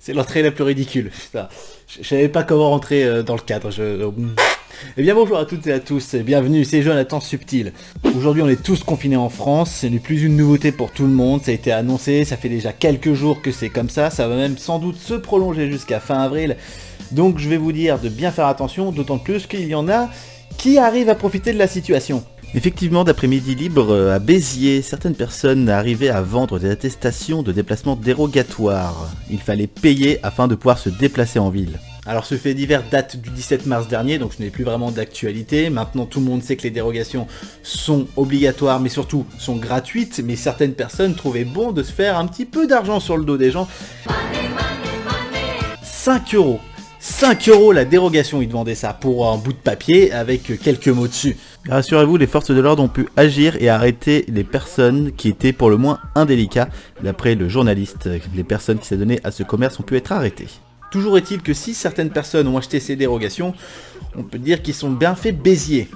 C'est l'entrée la plus ridicule. Putain, je savais pas comment rentrer dans le cadre. Eh bien bonjour à toutes et à tous, bienvenue, c'est Jonathan Subtil. Aujourd'hui on est tous confinés en France, ce n'est plus une nouveauté pour tout le monde, ça a été annoncé, ça fait déjà quelques jours que c'est comme ça va même sans doute se prolonger jusqu'à fin avril. Donc je vais vous dire de bien faire attention, d'autant plus qu'il y en a qui arrivent à profiter de la situation. Effectivement, d'après Midi Libre, à Béziers, certaines personnes arrivaient à vendre des attestations de déplacement dérogatoires. Il fallait payer afin de pouvoir se déplacer en ville. Alors ce fait divers date du 17 mars dernier, donc ce n'est plus vraiment d'actualité. Maintenant tout le monde sait que les dérogations sont obligatoires, mais surtout sont gratuites. Mais certaines personnes trouvaient bon de se faire un petit peu d'argent sur le dos des gens. 5 €. 5 € la dérogation, ils vendaient ça pour un bout de papier avec quelques mots dessus. Rassurez-vous, les forces de l'ordre ont pu agir et arrêter les personnes qui étaient pour le moins indélicats. D'après le journaliste, les personnes qui s'adonnaient à ce commerce ont pu être arrêtées. Toujours est-il que si certaines personnes ont acheté ces dérogations, on peut dire qu'ils sont bien fait Béziers,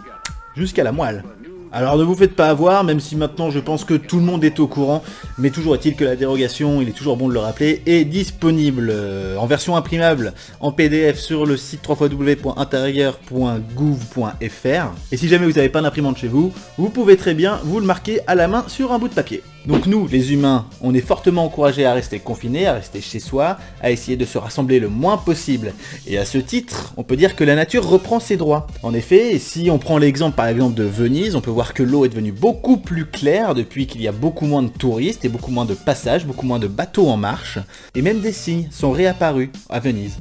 jusqu'à la moelle. Alors ne vous faites pas avoir, même si maintenant je pense que tout le monde est au courant, mais toujours est-il que la dérogation, il est toujours bon de le rappeler, est disponible en version imprimable, en PDF sur le site www.intérieur.gouv.fr. Et si jamais vous n'avez pas d'imprimante chez vous, vous pouvez très bien vous le marquer à la main sur un bout de papier. Donc nous, les humains, on est fortement encouragés à rester confinés, à rester chez soi, à essayer de se rassembler le moins possible. Et à ce titre, on peut dire que la nature reprend ses droits. En effet, si on prend l'exemple par exemple de Venise, on peut voir que l'eau est devenue beaucoup plus claire depuis qu'il y a beaucoup moins de touristes et beaucoup moins de passages, beaucoup moins de bateaux en marche. Et même des cygnes sont réapparus à Venise.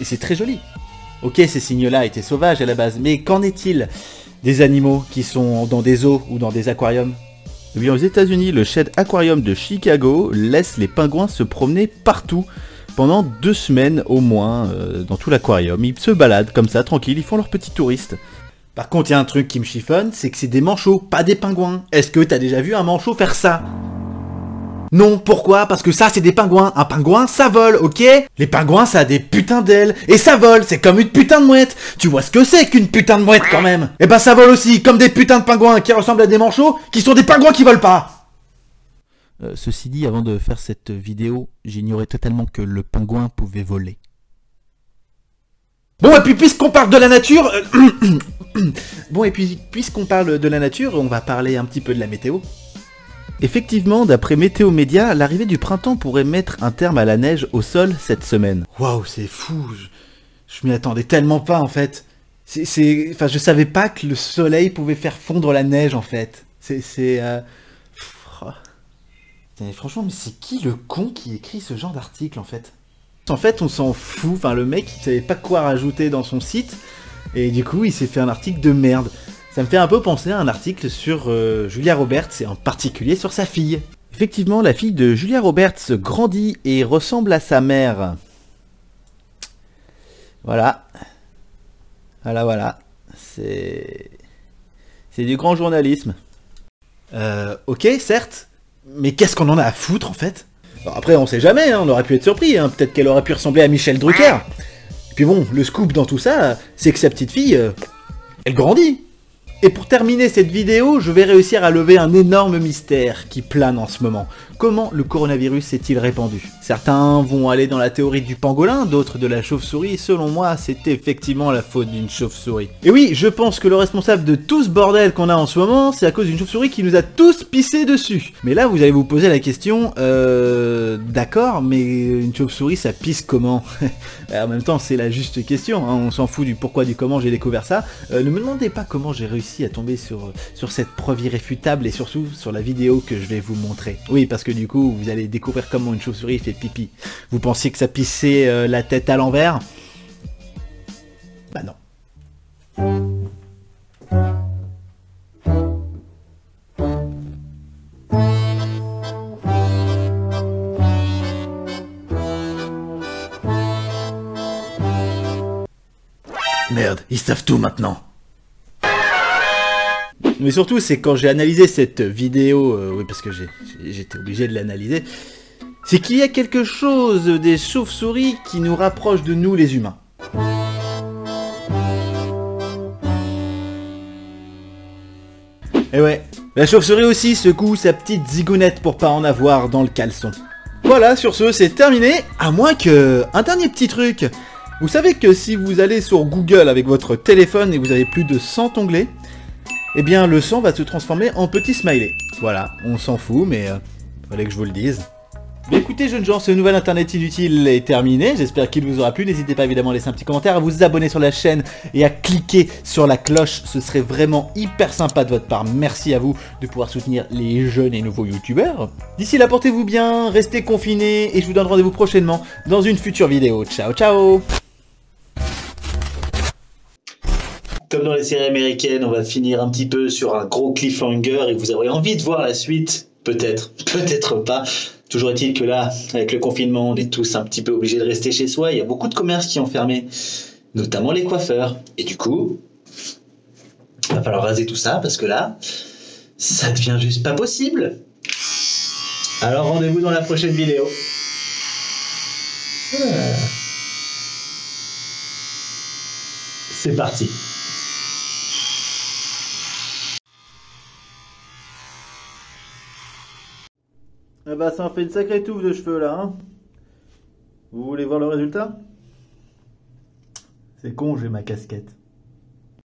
Et c'est très joli. Ok, ces cygnes-là étaient sauvages à la base, mais qu'en est-il des animaux qui sont dans des zoos ou dans des aquariums ? Eh bien, aux États-Unis, le Shedd Aquarium de Chicago laisse les pingouins se promener partout pendant 2 semaines au moins dans tout l'aquarium. Ils se baladent comme ça, tranquille, ils font leurs petits touristes. Par contre, il y a un truc qui me chiffonne, c'est que c'est des manchots, pas des pingouins. Est-ce que t'as déjà vu un manchot faire ça ? Non, pourquoi ? Parce que ça, c'est des pingouins. Un pingouin, ça vole, ok ? Les pingouins, ça a des putains d'ailes. Et ça vole, c'est comme une putain de mouette. Tu vois ce que c'est qu'une putain de mouette, quand même ? Eh ben, ça vole aussi, comme des putains de pingouins qui ressemblent à des manchots, qui sont des pingouins qui volent pas. Ceci dit, avant de faire cette vidéo, j'ignorais totalement que le pingouin pouvait voler. Bon, et puis puisqu'on parle de la nature... puisqu'on parle de la nature, on va parler un petit peu de la météo. Effectivement, d'après Météo Média, l'arrivée du printemps pourrait mettre un terme à la neige au sol cette semaine. Waouh, c'est fou, je m'y attendais tellement pas en fait. Enfin, je savais pas que le soleil pouvait faire fondre la neige en fait. Franchement, mais c'est qui le con qui écrit ce genre d'article en fait ? En fait, on s'en fout, enfin le mec il savait pas quoi rajouter dans son site, et du coup il s'est fait un article de merde. Ça me fait un peu penser à un article sur Julia Roberts, et en particulier sur sa fille. Effectivement, la fille de Julia Roberts grandit et ressemble à sa mère. Voilà. Voilà. C'est du grand journalisme. Ok, certes, mais qu'est-ce qu'on en a à foutre en fait ? Alors après, on sait jamais, hein, on aurait pu être surpris, hein, peut-être qu'elle aurait pu ressembler à Michel Drucker. Et puis bon, le scoop dans tout ça, c'est que sa petite fille, elle grandit. Et pour terminer cette vidéo, je vais réussir à lever un énorme mystère qui plane en ce moment. Comment le coronavirus s'est-il répandu ? Certains vont aller dans la théorie du pangolin, d'autres de la chauve-souris. Selon moi, c'est effectivement la faute d'une chauve-souris. Et oui, je pense que le responsable de tout ce bordel qu'on a en ce moment, c'est à cause d'une chauve-souris qui nous a tous pissé dessus. Mais là, vous allez vous poser la question, d'accord, mais une chauve-souris, ça pisse comment ? En même temps, c'est la juste question, hein, on s'en fout du pourquoi, du comment j'ai découvert ça. Ne me demandez pas comment j'ai réussi à tomber sur cette preuve irréfutable et surtout sur la vidéo que je vais vous montrer. Oui, parce que du coup, vous allez découvrir comment une chauve-souris fait pipi. Vous pensiez que ça pissait la tête à l'envers ? Bah non. Merde, ils savent tout maintenant. Mais surtout, c'est quand j'ai analysé cette vidéo, oui, parce que j'étais obligé de l'analyser, c'est qu'il y a quelque chose des chauves-souris qui nous rapproche de nous les humains. Et ouais, la chauve-souris aussi secoue sa petite zigounette pour pas en avoir dans le caleçon. Voilà, sur ce, c'est terminé, à moins que... Un dernier petit truc. Vous savez que si vous allez sur Google avec votre téléphone et vous avez plus de 100 onglets, eh bien le 100 va se transformer en petit smiley. Voilà, on s'en fout, mais fallait que je vous le dise. Mais écoutez jeunes gens, ce nouvel internet inutile est terminé, j'espère qu'il vous aura plu, n'hésitez pas évidemment à laisser un petit commentaire, à vous abonner sur la chaîne et à cliquer sur la cloche, ce serait vraiment hyper sympa de votre part, merci à vous de pouvoir soutenir les jeunes et nouveaux youtubeurs. D'ici là, portez-vous bien, restez confinés et je vous donne rendez-vous prochainement dans une future vidéo, ciao ciao. Comme dans les séries américaines, on va finir un petit peu sur un gros cliffhanger et vous aurez envie de voir la suite. Peut-être, peut-être pas. Toujours est-il que là, avec le confinement, on est tous un petit peu obligés de rester chez soi. Il y a beaucoup de commerces qui ont fermé, notamment les coiffeurs. Et du coup, il va falloir raser tout ça parce que là, ça devient juste pas possible. Alors rendez-vous dans la prochaine vidéo. C'est parti. Ah bah ça en fait une sacrée touffe de cheveux là, hein. Vous voulez voir le résultat? C'est con, j'ai ma casquette.